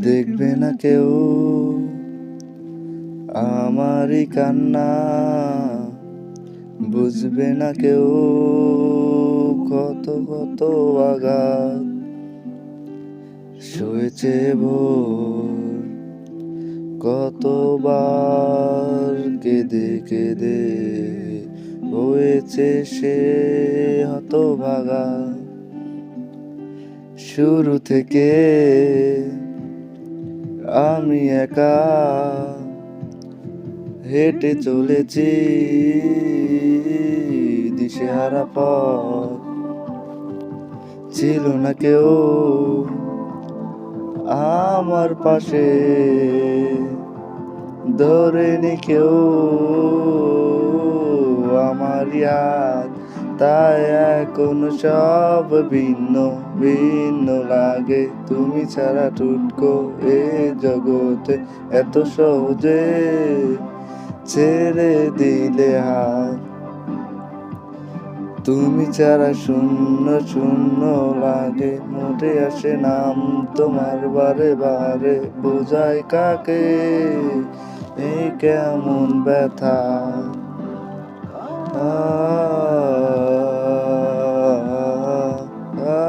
দেখবে না কেউ আমারই কান্না, বুঝবে না কেউ কত কত আঘাত সয়েছে ভোর, কতবার কেঁদে কেঁদে হয়েছে সে হতভাগা। শুরু থেকে আমি একা হেঁটে চলেছি দিশেহারা পথ, ছিল না কেউ আমার পাশে, ধরেনি কেউ আমার হাত, তাই এখন সব ভিন্ন ভিন্ন লাগে। তুমি ছাড়া টুটকো এ জগতে এত সহজে ছেড়ে দিলে হাত। তুমি ছাড়া শূন্য শূন্য লাগে, মোটে আসে নাম তোমার বারে বারে, বোঝায় কাকে এই কেমন ব্যথা। আ, আ, আ,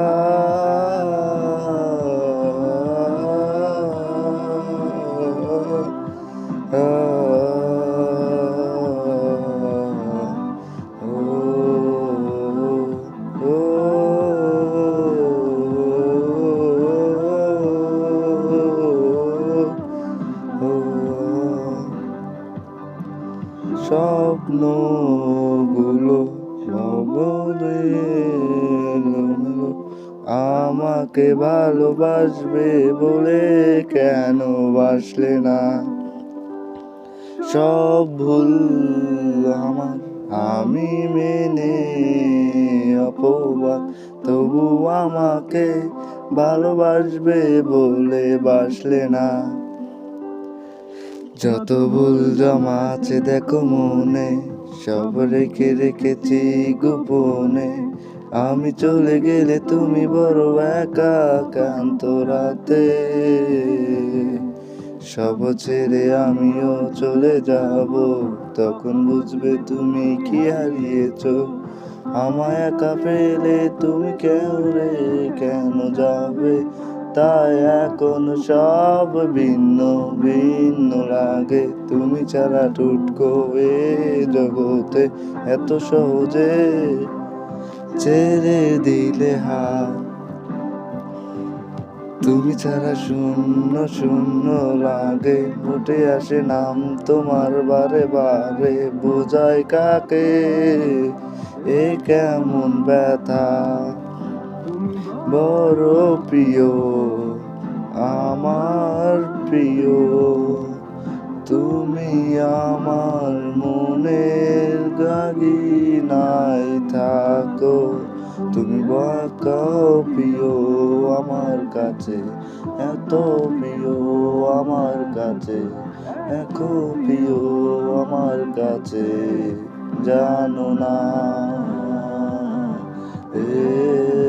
স্বপ্নগুলো এলোমেলো, আমাকে ভালোবাসবে বলে কেন বাসলে না? সব ভুল আমার, আমি মেনে অপবাদ, তবু আমাকে ভালোবাসবে বলে বাসলে না। যত ভুল জমা আছে দেখো মনে, সব রেখে রেখেছি গোপনে। আমি চলে গেলে তুমি বড় একা একান্ত রাতে, সব ছেড়ে আমিও চলে যাব, তখন বুঝবে তুমি কি হারিয়েছো। আমায় একা পেলে তুমি কেন যাবে, তাই এখন সব ভিন্ন ভিন্ন লাগে। তুমি ছাড়া টুটকো এ জগতে এত সহজে ছেড়ে দিলে হাত। তুমি ছাড়া শূন্য শূন্য লাগে, উঠে আসে নাম তোমার বারে বারে, বোঝায় কাকে এ কেমন ব্যথা। বড় প্রিয় আমার প্রিয়, তুমি আমার মনের গহীনায় থাকো। তুমি বাঁকাও প্রিয় আমার কাছে, এত প্রিয় আমার কাছে, এত প্রিয় আমার কাছে, জানো না এ